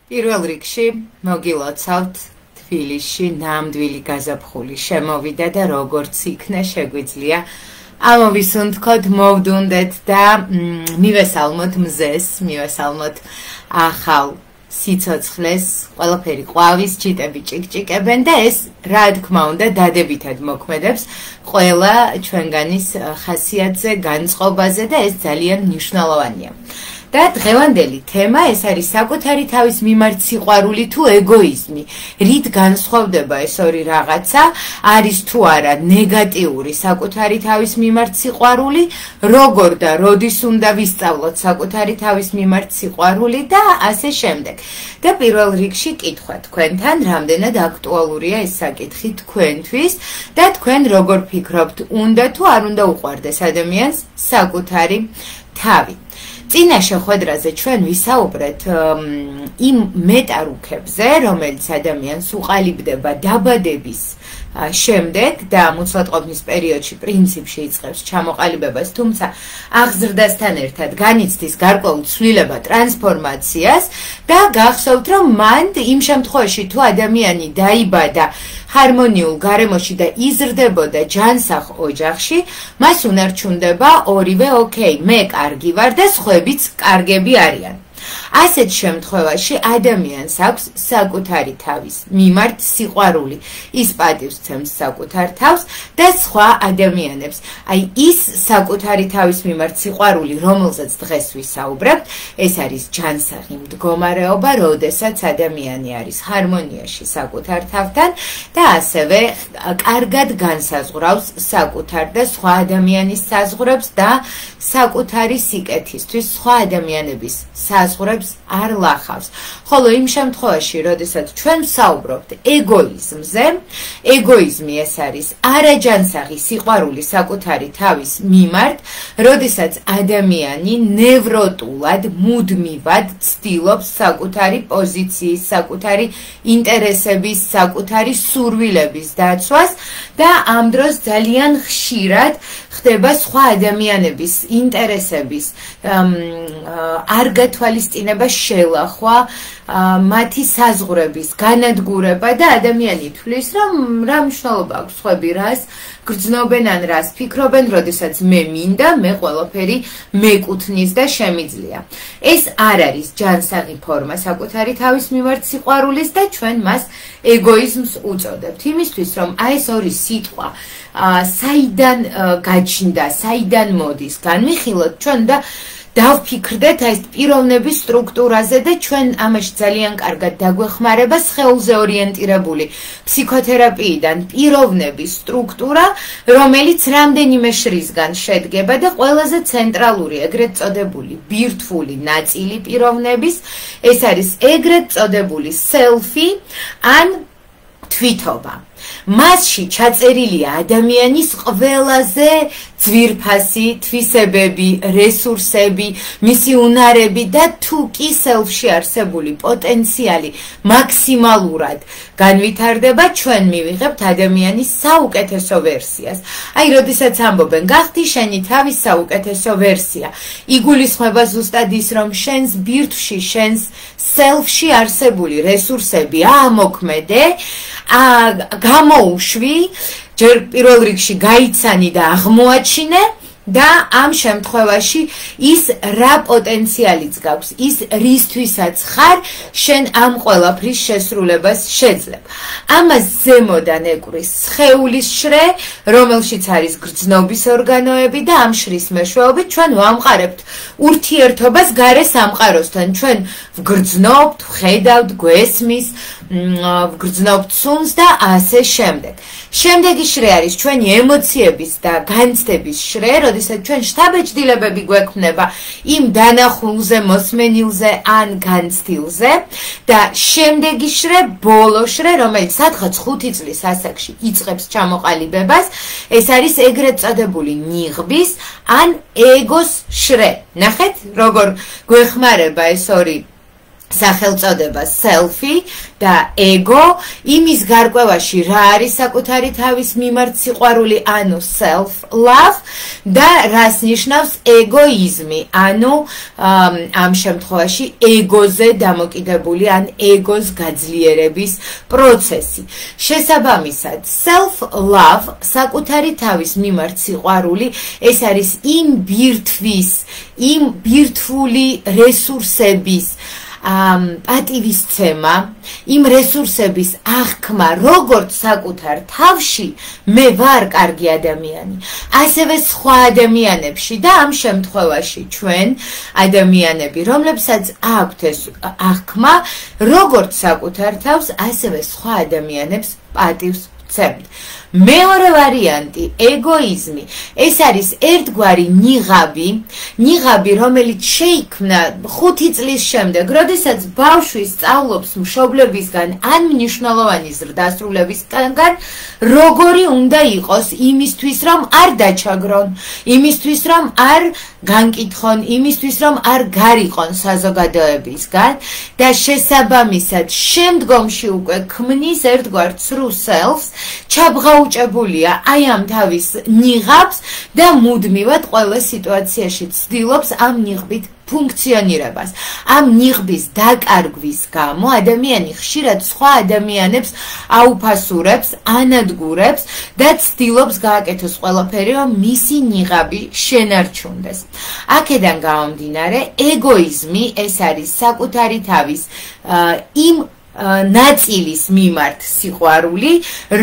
პირველ რიგში მოგილოცავთ თბილისში ნამდვილი გაზაფხული შემოვიდა და როგორც იქნა შეგვიძლია ამოვისუნთქოთ, მოვდუნდეთ და მივესალმოთ მზეს, მივესალმოთ ახალ სიცოცხლეს, ყველაფერი ყვავის, ჭიტები ჭიკჭიკებენ და ეს რა თქმა უნდა დადებითად მოქმედებს ყველა ჩვენგანის ხასიათზე, განწყობაზე და ეს ძალიან მნიშვნელოვანია. და დღევანდელი თემა ეს არის საკუთარი თავის მიმართ სიყვარული თუ ეგოიზმი. რით განსხვავდება ეს ორი რაღაცა? არის თუ არა ნეგატიური საკუთარი თავის მიმართ სიყვარული, როგორ და როდის უნდა ვისწავლოთ საკუთარი თავის მიმართ სიყვარული და ასე შემდეგ. და პირველ რიგში კითხვა თქვენთან, რამდენად აქტუალურია ეს საკითხი თქვენთვის და თქვენ როგორ ფიქრობთ, უნდა თუ არ უნდა უყვარდეს ადამიანს საკუთარი თავი. წინა შეხვედრაზე ჩვენ ვისაუბრეთ იმ მეტარუქებზე, რომელიც ადამიანს უყალიბდება დაბადების შემდეგ და მუცლადყოფნის პერიოდში პრინციპში იწყებს ჩამოყალიბებას, თუმცა აღზრდასთან ერთად განიცდის გარკვეულ ცვლილება ტრანსფორმაციას და გახსოვთ, რომ მან იმ შემთხვევაში თუ ადამიანი დაიბადა ჰარმონიულ გარემოში და იზრდებოდა ჯანსაღ ოჯახში, მას უნარჩუნდება ორივე ოკეი, მე კარგი ვარ და სხვაებიც კარგები არიან. ასეთ შემთხვევაში ადამიანს აქვს საკუთარი თავის მიმართ სიყვარული. ის პატივს ცემს საკუთარ თავს და სხვა ადამიანებს. აი ის საკუთარი თავის მიმართ სიყვარული, რომელზეც დღეს ვისაუბრებთ, ეს არის ჯანსაღი მდგომარეობა, როდესაც ადამიანი არის ჰარმონიაში საკუთარ თავთან და ასევე კარგად განსაზღვრავს საკუთარ და სხვა ადამიანის საზღვრებს და საკუთარი სიკეთისთვის სხვა ადამიანების საზღვრებს არ ლახავს. ხოლო იმ შემთხვევაში, როდესაც ჩვენ ვსაუბრობთ ეგოიზმზე, ეგოიზმი ეს არის არაჯანსაღი სიყვარული საკუთარი თავის მიმართ, როდესაც ადამიანი ნევროტულად, მუდმივად ცდილობს საკუთარი პოზიციის, საკუთარი ინტერესების, საკუთარი სურვილების დაცვას და ამ დროს ძალიან ხშირად ხდება სხვა ადამიანების ინტერესების არ გათვალისწინება, შელახვა, მათი საზღვრების განადგურება და ადამიანი თვლის, რომ რა მნიშვნელობა აქვს სხვები რას გრძნობენ ან რას ფიქრობენ, როდესაც მე მინდა, მე ყველაფერი მეკუთვნის და შემიძლია. ეს არ არის ჯანსაღი ფორმა საკუთარი თავის მიმართ სიყვარულის და ჩვენ მას ეგოიზმს უწოდებთ. იმისთვის, რომ აი ეს ორი სიტყვა საიდან გაჩნდა, საიდან მოდის, განვიხილოთ, ჩვენ და დავფიქრდეთ ეს პიროვნების სტრუქტურაზე და ჩვენ ამაში ძალიან კარგად დაგვეხმარება სხეულზე ორიენტირებული ფსიქოთერაპიიდან პიროვნების სტრუქტურა, რომელიც რამდენიმე შრისგან შედგება და ყველაზე ცენტრალური ეგრეთ წოდებული ბირთვული ნაწილი პიროვნების, ეს არის ეგრეთ წოდებული სელფი ან თვითობა. მასში ჩაწერილია ადამიანის ყველაზე ძვირფასი თვისებები, რესურსები, მისი უნარები და თუ კი სელფში არსებული პოტენციალი მაქსიმალურად განვითარდება, ჩვენ მივიღებთ ადამიანის საუკეთესო ვერსიას. აი, როდესაც ამბობენ, გახდი შენი თავის საუკეთესო ვერსია, იგულისხმება ზუსტად ის, რომ შენს ბირთვში, შენს სელფში არსებული რესურსები ამოქმედე, გამოუშვი, ჯერ პირველ რიგში გაიცანი და აღმოაჩინე და ამ შემთხვევაში ის რა პოტენციალიც გაქვს, ის რისთვისაც ხარ, შენ ამ ყველაფრის შესრულებას შეძლებ. ამას ზემოდან ეკვრის სხეულის შრე, რომელშიც არის გრძნობის ორგანოები და ამ შრის მეშვეობით ჩვენ ვამყარებთ ურთიერთობას გარე სამყაროსთან. ჩვენ ვგრძნობთ, ვხედავთ, გვესმის, ვგრძნობთ სუნს და ასე შემდეგ. შემდეგი შრე არის ჩვენი ემოციების და განცდების შრე, როდესაც ჩვენ შთაბეჭდილებები გვექმნება იმ დანახულზე, მოსმენილზე ან განცდილზე და შემდეგი შრე, ბოლო შრე, რომელიც სადღაც 5 წლის ასაკში იწყებს ჩამოყალიბებას, ეს არის ეგრეთ წოდებული ნიღბის ან ეგოს შრე. ნახეთ, როგორ გვეხმარება ეს ორი სახელწოდება selfie და ego იმის გარკვევაში რა არის საკუთარი თავის მიმართ სიყვარული ანუ self love და რას ნიშნავს ეგოიზმი ანუ ამ შემთხვევაში ეგოზე დამოკიდებული ან ეგოს გაძლიერების პროცესი შესაბამისად self love საკუთარი თავის მიმართ სიყვარული ეს არის იმ ბირთვის იმ ბირთვული რესურსების პატივისცემა იმ რესურსების აღქმა როგორც საკუთარ თავში მე ვარ კარგი ადამიანი ასევე სხვა ადამიანებში და ამ შემთხვევაში ჩვენ ადამიანები რომლებსაც აქვთ ეს აღქმა როგორც საკუთარ თავს ასევე სხვა ადამიანებს პატივს ვცემთ მეორე ვარიანტი ეგოიზმი ეს არის ერთგვარი ნიღაბი რომელიც შეიქმნა 5 წლის შემდეგ როდესაც ბავშვი სწავლობს მშობლებისგან ან მნიშვნელოვანი ზრდასრულებისგან როგორი უნდა იყოს იმისთვის რომ არ დაჩაგრონ იმისთვის რომ არ განკითხონ იმისთვის რომ არ გარიყონ საზოგადოებისგან და შესაბამისად შემდგომში უკვე ქმნის ერთგვარ true self ჩაბღაუჭებულია აი ამ თავის ნიღაბს და მუდმივად ყველა სიტუაციაში ცდილობს ამ ნიღბით ფუნქციონირებას. ამ ნიღბის დაკარგვის გამო ადამიანი ხშირად სხვა ადამიანებს აუფასურებს, ანადგურებს და ცდილობს გააკეთოს ყველაფერი, რომ მისი ნიღაბი შენარჩუნდეს. აქედან გამომდინარე, ეგოიზმი ეს არის საკუთარი თავის იმ ნაწილის მიმართ სიყვარული,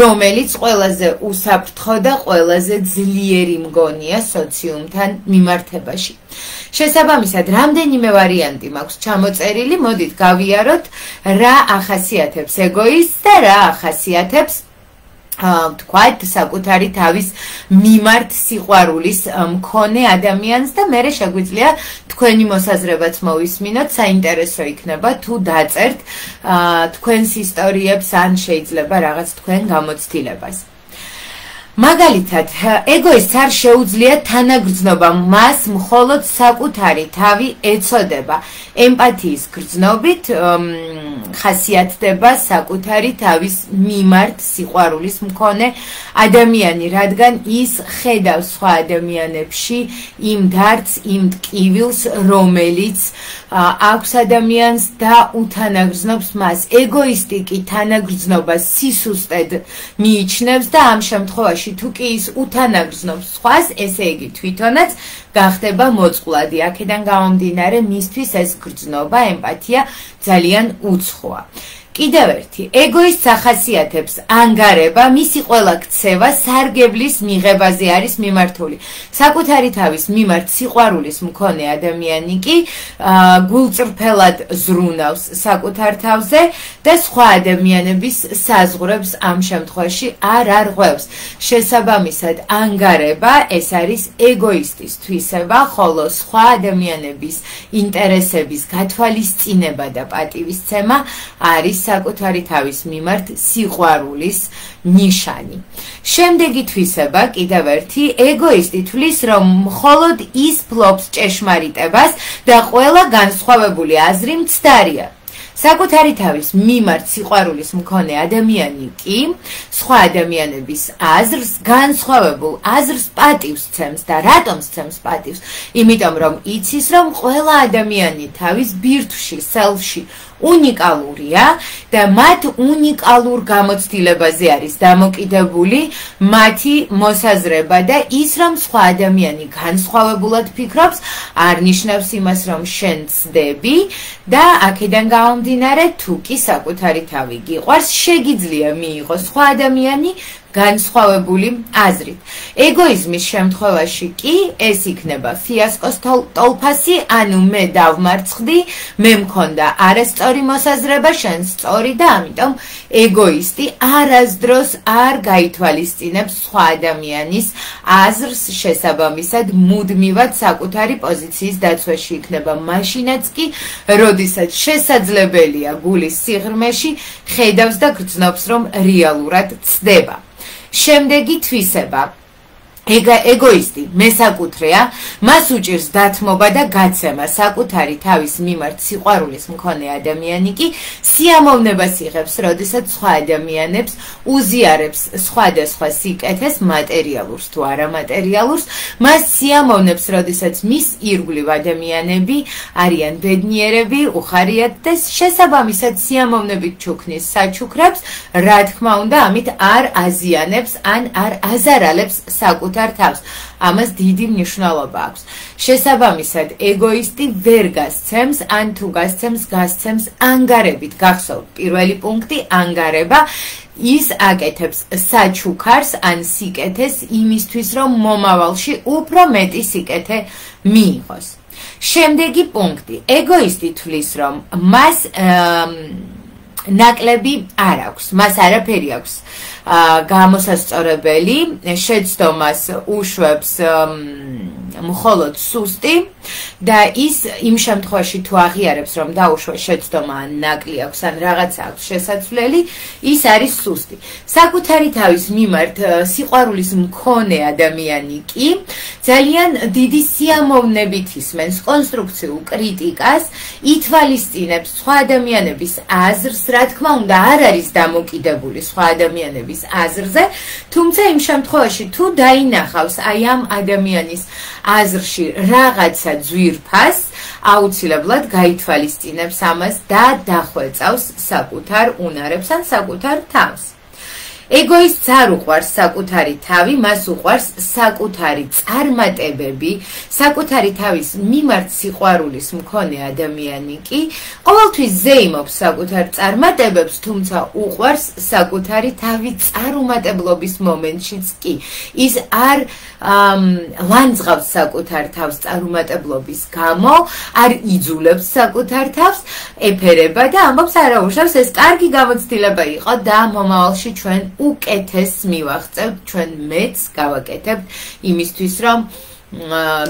რომელიც ყველაზე უსაფრთხო და ყველაზე ძლიერი მგონია სოციუმთან მიმართებაში. შესაბამისად, რამდენიმე ვარიანტი მაქვს ჩამოწერილი, მოდით გავიაროთ, რა ახასიათებს ეგოიზმს და რა ახასიათებს თქვათ საკუთარი თავის მიმართ სიყვარულის მქონე ადამიანს და მე შეგვიძლია თქვენი მოსაზრებაც მოვისმინოთ, საინტერესო იქნება თუ დაწერთ თქვენს ისტორიებს ან შეიძლება რაღაც თქვენ გამოცდილებას. მაგალითად, ეგოიზმს არ შეუძლია თანაგრძნობა, მას მხოლოდ საკუთარი თავი ეწოდება. ემპათიის გრძნობით ხასიათდება საკუთარი თავის მიმართ სიყვარულის მქონე ადამიანი, რადგან ის ხედავს სხვა ადამიანებში იმ დარდს, იმ ტკივილს, რომელიც აქვს ადამიანს და უთანაგრძნობს მას. ეგოისტი კი თანაგრძნობას სისუსტედ მიიჩნევს და ამ შემთხვევაში თუ კი ის უთანაგრძნობს სხვას, ესე იგი თვითონაც გახდება მოწყვლადი. აქედან გამომდინარე, მისთვის ეს გრძნობა, ემპათია ძალიან უცხოა. კიდევ ერთი, ეგოიზმს ახასიათებს ანგარება, მისი ყველა ქცევა სარგებლის მიღებაზე არის მიმართული. საკუთარი თავის მიმართ სიყვარულის მქონე ადამიანი კი გულწრფელად ზრუნავს საკუთარ თავზე და სხვა ადამიანების საზღვრებს ამ შემთხვევაში არ არღვევს. შესაბამისად, ანგარება ეს არის ეგოისტის თვისება, ხოლო სხვა ადამიანების ინტერესების გათვალისწინება და პატივისცემა არის საკუთარი თავის მიმართ სიყვარულის ნიშანი. შემდეგი თვისება კიდევ ერთი, ეგოისტი თვლის, რომ მხოლოდ ის ფლობს ჭეშმარიტებას და ყველა განსხვავებული აზრი მცდარია. საკუთარი თავის მიმართ სიყვარულის მქონე ადამიანი კი სხვა ადამიანების აზრს, განსხვავებულ აზრს პატივს ცემს და რატომ ცემს პატივს? იმიტომ რომ იცის, რომ ყველა ადამიანი თავის ბირთვში, self-ში უნიკალურია და მათ უნიკალურ გამოცდილებაზე არის დამოკიდებული მათი მოსაზრება და ის რომ სხვა ადამიანი განსხვავებულად ფიქრობს არ ნიშნავს იმას რომ შენ ცდები და აქედან გამომდინარე თუ კი საკუთარი თავი გიყვარს შეგიძლია მიიღოს სხვა ადამიანი განსხვავებული აზრით. ეგოიზმის შემთხვევაში კი ეს იქნება ფიასკოს ტოლფასი, ანუ მე დავმარცხდი, მე მქონდა არასწორი მოსაზრება, შენ სწორი და ამიტომ ეგოისტი არასდროს არ გაითვალისწინებს სხვა ადამიანის აზრს, შესაბამისად მუდმივად საკუთარი პოზიციის დაცვაში იქნება მაშინაც კი, როდესაც შესაძლებელია გულის სიღრმეში ხედავს და გრძნობს რომ რეალურად ცდება. შემდეგი თვისება ეგოისტი მესაკუთრეა, მას უჭირს დათმობა და გაცემა საკუთარი თავის მიმართ სიყვარულის მქონე ადამიანი კი სიამოვნებას იღებს, როდესაც სხვა ადამიანებს უზიარებს სხვადასხვა სიკეთეს, მატერიალურს თუ არამატერიალურს, მას სიამოვნებს, როდესაც მის ირგვლივ ადამიანები არიან ბედნიერები, უხარიათ და შესაბამისად სიამოვნებით ჩუქნის საჩუქრებს, რა თქმა უნდა, ამით არ აზიანებს ან არ აზარალებს საკუთარ თავს. ამას დიდი მნიშვნელობა აქვს. შესაბამისად, ეგოისტი ვერ გასცემს, ან თუ გასცემს, გასცემს ანგარებით. გახსოვთ, პირველი პუნქტი ანგარება, ის აკეთებს საჩუქარს ან სიკეთეს იმისთვის, რომ მომავალში უფრო მეტი სიკეთე მიიღოს. შემდეგი პუნქტი, ეგოისტი თვლის, რომ მას ნაკლები არ აქვს, მას არაფერი აქვს გამოსასწორებელი, შეცდომას უშვებს მხოლოდ სუსტი და ის იმ შემთხვევაში თუ აღიარებს, რომ დაუშვა შეცდომა ან ნაკლი აქვს ან რაღაცა აქვს შესაძლებელი, ის არის სუსტი. საკუთარი თავის მიმართ სიყვარულის მქონე ადამიანი კი ძალიან დიდი სიამოვნებით ისმენს კონსტრუქციულ კრიტიკას, ითვალისწინებს სხვა ადამიანების აზრს, რა თქმა უნდა, არ არის დამოკიდებული სხვა ადამიანების აზრზე, თუმცა იმ შემთხვევაში თუ დაინახავს აი ამ ადამიანის აზრში რაღაცა ძვირფას, აუცილებლად გაითვალისწინებს ამას და დახვეწავს საკუთარ უნარებს ან საკუთარ თავს. ეგოისტს არ უყვარს საკუთარი თავი, მას უყვარს საკუთარი წარმატებები, საკუთარი თავის მიმართ სიყვარულის მქონე ადამიანი კი ყოველთვის ზეიმობს საკუთარ წარმატებებს, თუმცა უყვარს საკუთარი თავი წარუმატებლობის მომენტშიც კი. ის არ ლანძღავს საკუთარ თავს წარუმატებლობის გამო, არ იძულებს საკუთარ თავს, ეფერება და ამბობს არაუშავს, ეს კარგი გამოცდილება იყო და მომავალში ჩვენ უკეთეს მივაღწევთ, ჩვენ მეც გავაკეთებთ იმისთვის, რომ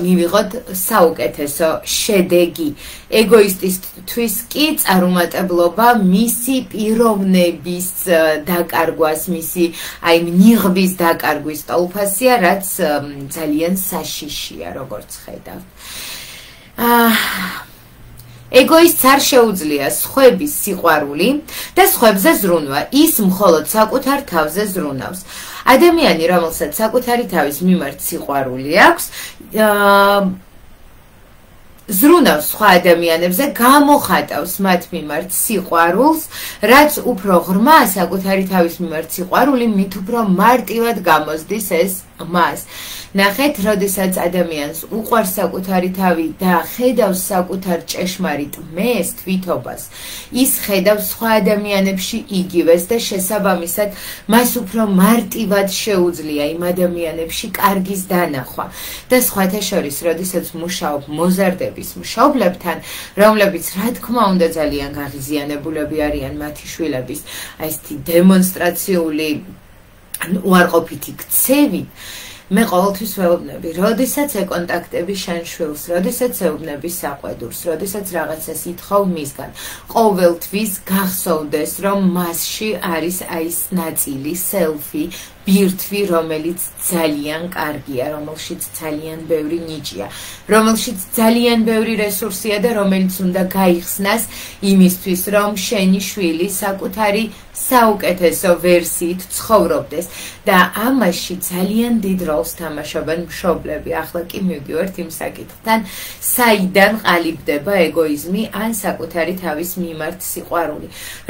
მივიღოთ საუკეთესო შედეგი. ეგოისტისთვის კი წარუმატებლობა მისი პიროვნების დაკარგვას, მისი აი ნიღბის დაკარგვის ტოლფასია, რაც ძალიან საშიშია, როგორც ხედავთ. ეგოისტს არ შეუძლია სხვების სიყვარული და სხვებზე ზრუნვა, ის მხოლოდ საკუთარ თავზე ზრუნავს. ადამიანი, რომელსაც საკუთარი თავის მიმართ სიყვარული აქვს, ზრუნავს სხვა ადამიანებზე, გამოხატავს მათ მიმართ სიყვარულს, რაც უფრო ღრმა საკუთარი თავის მიმართ სიყვარული, მით უფრო მარტივად გამოსდის ეს მას. ნახეთ, როდესაც ადამიანს უყვარს საკუთარი თავი და ხედავს საკუთარ ჭეშმარიტ მეს, თვითობას, ის ხედავს სხვა ადამიანებში იგივეს და შესაბამისად მას უფრო მარტივად შეუძლია იმ ადამიანებში კარგის დანახვა. და სხვათა შორის, როდესაც მუშაობ მოზარდების მშობლებთან, რომლებიც რა თქმა უნდა ძალიან გაღიზიანებულები არიან მათი შვილების აი ესეთი დემონსტრაციული უარყოფითი ქცევით, მე ყოველთვის ვეუბნები, როდესაც ეკონტაქტები შენ შვილს, როდესაც ეუბნები საყვედურს, როდესაც რაღაცას ითხოვ მისგან, ყოველთვის გახსოვდეს, რომ მასში არის აი ეს ნაწილი, სელფი, ბირთვი, რომელიც ძალიან კარგია, რომელშიც ძალიან ბევრი ნიჭია, რომელშიც ძალიან ბევრი რესურსია და რომელიც უნდა გაიხსნას იმისთვის, რომ შენი შვილი საკუთარი საუკეთესო ვერსიით ცხოვრობდეს და ამაში ძალიან დიდ როლს თამაშობენ მშობლები. ახლა კი მივდივართ იმ საკითხთან, საიდან ყალიბდება ეგოიზმი ან საკუთარი თავის მიმართ სიყვარული.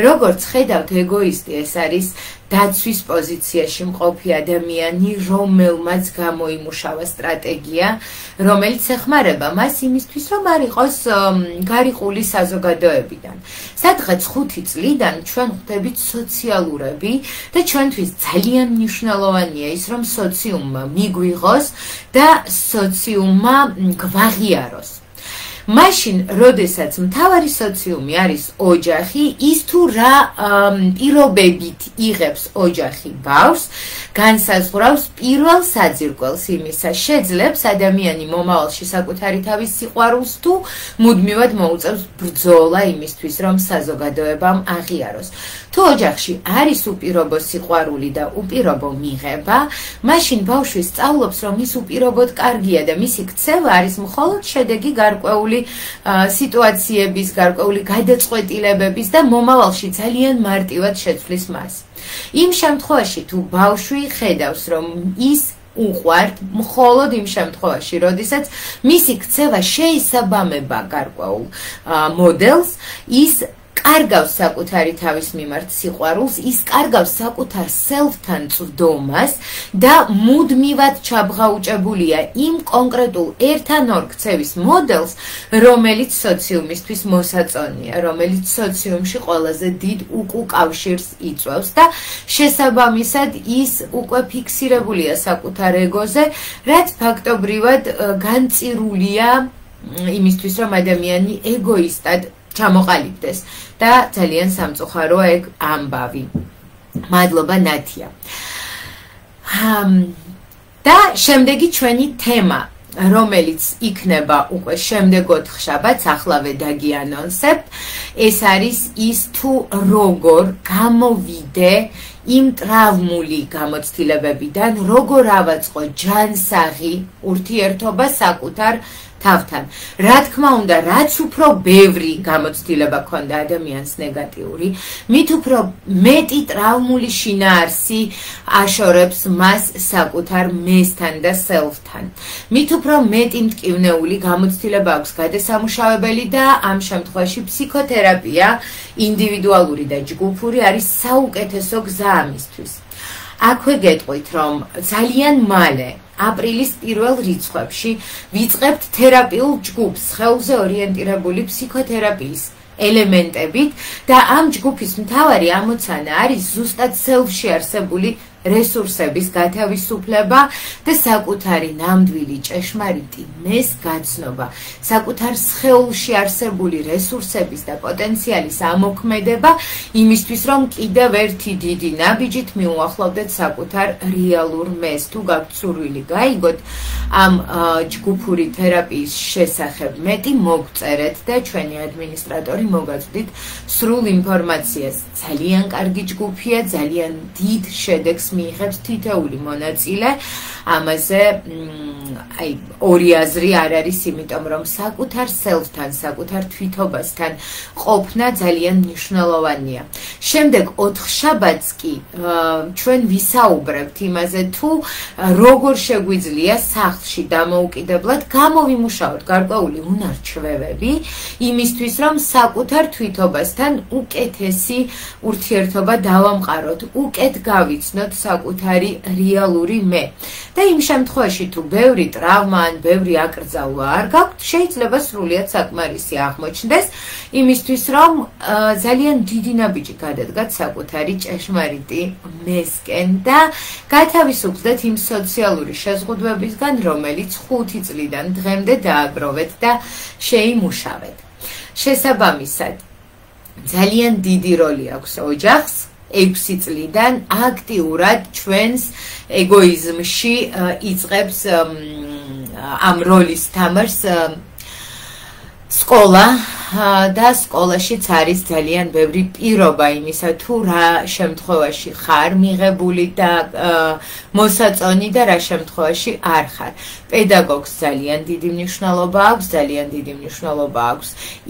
როგორც ხედავთ, ეგოისტი ეს არის დაცვის პოზიციაში მყოფი ადამიანი, რომელმაც გამოიმუშავა სტრატეგია, რომელიც ეხმარება მას იმისთვის, რომ არ იყოს გარიყული საზოგადოებიდან. სადღაც 5 წლიდან ჩვენ ხვდებით სოციალურები და ჩვენთვის ძალიან მნიშვნელოვანია ის, რომ სოციუმმა მიგვიღოს და სოციუმმა გვაღიაროს. მაშინ, როდესაც მთავარი სოციუმი არის ოჯახი, ის თუ რა პირობებით იღებს ოჯახი ბავშვს, განსაზღვრავს პირველ საძირკველს იმისა, შეძლებს ადამიანი მომავალში საკუთარი თავის სიყვარულს თუ მუდმივად მოუწევს ბრძოლა იმისთვის, რომ საზოგადოებამ აღიაროს. თუ ოჯახში არის უპირობო სიყვარული და უპირობო მიღება, მაშინ ბავშვი სწავლობს, რომ ის უპირობოდ კარგია და მისი ქცევა არის მხოლოდ შედეგი გარკვეული სიტუაციების, გარკვეული გადაწყვეტილებების და მომავალში ძალიან მარტივად შეცვლის მას. იმ შემთხვევაში, თუ ბავშვი ხედავს, რომ ის უყვართ მხოლოდ იმ შემთხვევაში, როდესაც მისი ქცევა შეისაბამება გარკვეულ მოდელს, ის კარგავს საკუთარი თავის მიმართ სიყვარულს, ის კარგავს საკუთარ self-თან წვდომას და მუდმივად ჩაბღაუჭებულია იმ კონკრეტულ ერთ ან ორ ქცევის მოდელს, რომელიც სოციუმისთვის მოსაწონია, რომელიც სოციუმში ყველაზე დიდ უკუკავშირს იწვევს და შესაბამისად ის უკვე ფიქსირებულია საკუთარ ეგოზე, რაც ფაქტობრივად განწირულია იმისთვის, რომ ადამიანი ეგოისტად ჩამოყალიბდეს და ძალიან სამწუხაროა ეგ ამბავი. მადლობა ნათია. და შემდეგი ჩვენი თემა, რომელიც იქნება უკვე შემდეგ 4 შაბათს,ახლავე დაგიანონსებ, ეს არის ის თუ როგორ გამოვიდე იმ ტრავმული გამოცდილებებიდან, როგორ ავაწყო ჯანსაღი ურთიერთობა საკუთარ თავთან. რა თქმა უნდა, რაც უფრო ბევრი გამოცდილება ქონდა ადამიანს ნეგატიური, მით უფრო მეტი ტრავმული შინაარსი აშორებს მას საკუთარ მესთან და self-თან. მით უფრო მეტი მტკივნეული გამოცდილება აქვს გადასამუშავებელი და ამ შემთხვევაში ფსიქოთერაპია, ინდივიდუალური და ჯგუფური არის საუკეთესო გზა ამისთვის. აქვე გეტყვით, რომ ძალიან მალე აპრილის პირველ რიცხვებში ვიწყებთ თერაპიულ ჯგუფს სხეულზე ორიენტირებული ფსიქოთერაპიის ელემენტებით და ამ ჯგუფის მთავარი ამოცანა არის ზუსტად self-ში არსებული რესურსების გათავისუფლება და საკუთარი ნამდვილი ჭეშმარიტი მეს გაცნობა, საკუთარ სხეულში არსებული რესურსების და პოტენციალის ამოქმედება იმისთვის, რომ კიდევ ერთი დიდი ნაბიჯით მიუახლოვდეთ საკუთარ რეალურ მეს. თუ გაქვთ სურვილი გაიგოთ ამ ჯგუფური თერაპიის შესახებ მეტი, მოგწერეთ და ჩვენი ადმინისტრატორი მოგაწვდით სრულ ინფორმაციას. ძალიან კარგი ჯგუფია, ძალიან დიდ შედეგს მიიღებს თითოეული მონაწილე. ამაზე ორი აზრი არ არის, იმიტომ რომ საკუთარ self-თან, საკუთარ თვითობასთან ყოფნა ძალიან მნიშვნელოვანია. შემდეგ 4 შაბათს კი ჩვენ ვისაუბრებთ იმაზე, თუ როგორ შეგვიძლია სახლში დამოუკიდებლად გამოვიმუშაოთ გარკვეული უნარ-ჩვევები იმისთვის, რომ საკუთარ თვითობასთან უკეთესი ურთიერთობა დავამყაროთ, უკეთ გავიცნოთ საკუთარი რეალური მე. და იმ შემთხვევაში, თუ ბევრი ტრავმა ან ბევრი აკრძალვა არ გაქვთ, შეიძლება სრულიად საკმარისი აღმოჩნდეს იმისთვის, რომ ძალიან დიდი ნაბიჯი გადადგათ საკუთარი ჭეშმარიტი მესკენ და გათავისუფლდეთ იმ სოციალური შეზღუდვებისგან, რომელიც 5 წლიდან დღემდე დააგროვეთ და შეიმუშავეთ. შესაბამისად, ძალიან დიდი როლი აქვს ოჯახს 6 წლიდან აქტიურად ჩვენს ეგოიზმში იწყებს ამ როლის თამაშს სკოლა და სკოლაშიც არის ძალიან ბევრი პირობა იმისა, თუ რა შემთხვევაში ხარ მიღებული და მოსაწონი და რა შემთხვევაში არ ხარ. პედაგოგს ძალიან დიდი მნიშვნელობა აქვს, ძალიან დიდი მნიშვნელობა აქვს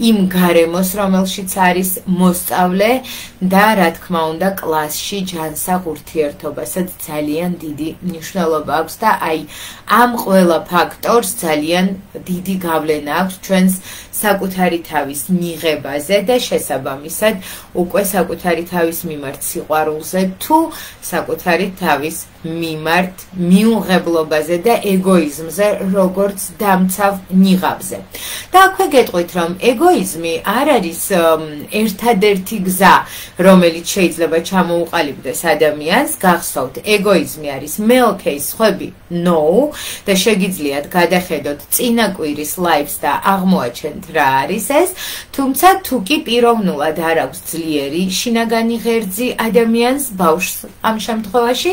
იმ გარემოს, რომელშიც არის მოსწავლე და რა თქმა უნდა კლასში ჯანსაღ ურთიერთობასაც ძალიან დიდი მნიშვნელობა აქვს და აი ამ ყველა ფაქტორს ძალიან დიდი გავლენა აქვს ჩვენს საკუთარი თავის თავის მიღებაზე და შესაბამისად უკვე საკუთარი თავის მიმართ სიყვარულზე თუ საკუთარი თავის მიმართ მიუღებლობაზე და ეგოიზმზე, როგორც დამცავ ნიღაბზე. და აქვე გეტყვით, რომ ეგოიზმი არ არის ერთადერთი გზა, რომელიც შეიძლება ჩამოუყალიბდეს ადამიანს. გახსოვთ, ეგოიზმი არის მეოქეის სხვები no და შეგიძლიათ გადახედოთ წინა კვირის ლაივს და აღმოაჩენთ რა არის ეს, თუმცა თუ კი პიროვნულად არ აქვს ძლიერი შინაგანი ღერძი ადამიანს, ბავშვს ამ შემთხვევაში,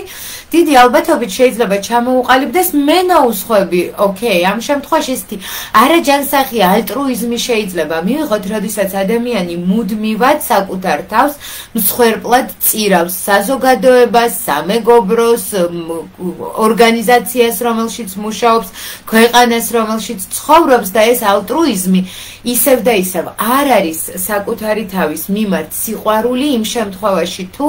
დიდი ალბათობით შეიძლება ჩამოუყალიბდეს მენოუს ხვები. ოკეი, ამ შემთხვევაში ისეთი არაჯანსაღი ალტრუიზმი შეიძლება მივიღოთ, როდესაც ადამიანი მუდმივად საკუთარ თავს მსხვერპლად წირავს საზოგადოებას, სამეგობროს, ორგანიზაციას, რომელშიც მუშაობს, ქვეყანას, რომელშიც ცხოვრობს და ეს ალტრუიზმი ისევ და ისევ არ არის საკუთარი თავის მიმართ სიყვარული იმ შემთხვევაში თუ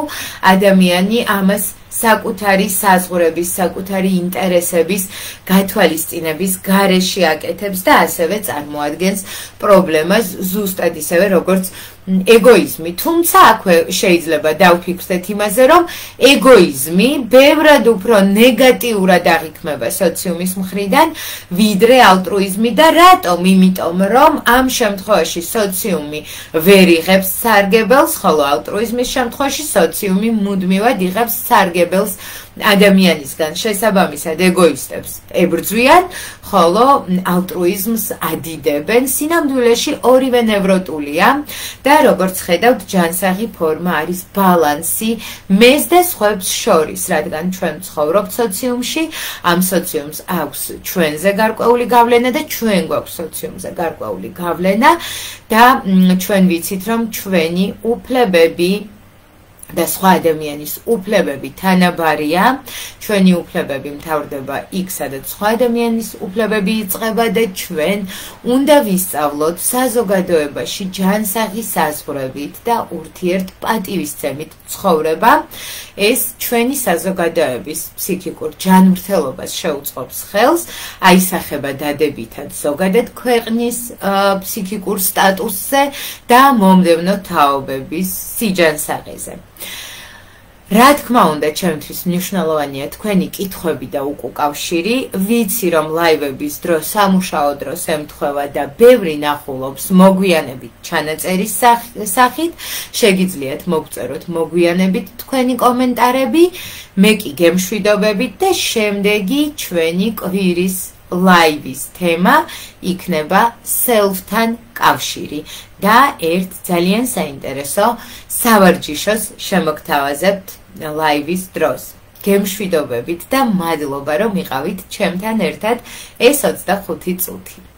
ადამიანი ამას საკუთარი საზღვრების, საკუთარი ინტერესების გათვალისწინების გარეშე აკეთებს და ასევე წარმოადგენს პრობლემას ზუსტად ისევე როგორც ეგოიზმი. თუმცა აქვე შეიძლება დავფიქრდეთ იმაზე, რომ ეგოიზმი ბევრად უფრო ნეგატიურად აღიქმება სოციუმის მხრიდან, ვიდრე ალტრუიზმი და რატომ? იმიტომ, რომ ამ შემთხვევაში სოციუმი ვერ იღებს სარგებელს, ხოლო ალტრუიზმის შემთხვევაში სოციუმი მუდმივად იღებს სარგებელს ადამიანისგან. შესაბამისად ეგოისტებს ებრძვიან, ხოლო ალტრუიზმს ადიდებენ. სინამდვილეში ორივე ნევროტულია და როგორც ხედავთ, ჯანსაღი ფორმა არის ბალანსი მეს და სხვებს შორის, რადგან ჩვენ ცხოვრობთ სოციუმში, ამ სოციუმს აქვს ჩვენზე გარკვეული გავლენა და ჩვენ გვაქვს სოციუმზე გარკვეული გავლენა და ჩვენ ვიცით, რომ ჩვენი უფლებები და სხვა ადამიანის უფლებები თანაბარია, ჩვენი უფლებები მთავრდება იქ, სადაც სხვა ადამიანის უფლებები იწყება და ჩვენ უნდა ვისწავლოთ საზოგადოებაში ჯანსაღი საზღვრებით და ურთიერთპატივისცემით ცხოვრება. ეს ჩვენი საზოგადოების ფსიქიკურ ჯანმრთელობას შეუწყობს ხელს, აისახება დადებითად ზოგადად ქვეყნის ფსიქიკურ სტატუსზე და მომდევნო თაობების სიჯანსაღეზე. რა თქმა უნდა, ჩემთვის მნიშვნელოვანია თქვენი კითხვები და უკავშირი. ვიცი, რომ ლაივების დრო სამუშაო დროს ემთხვევა და ბევრი ნახულობს მოგვიანებით ჩანაწერის სახით. შეგიძლიათ მოგწეროთ მოგვიანებით თქვენი კომენტარები, მე კი გემშვიდობებით და შემდეგი ჩვენი კვირის ლაივის თემა იქნება self-თან კავშირი და ერთ ძალიან საინტერესო სავარჯიშოს შემოგთავაზებთ ლაივის დროს. გემშვიდობებით და მადლობა, რომ იყავით ჩემთან ერთად ეს 25 წუთი.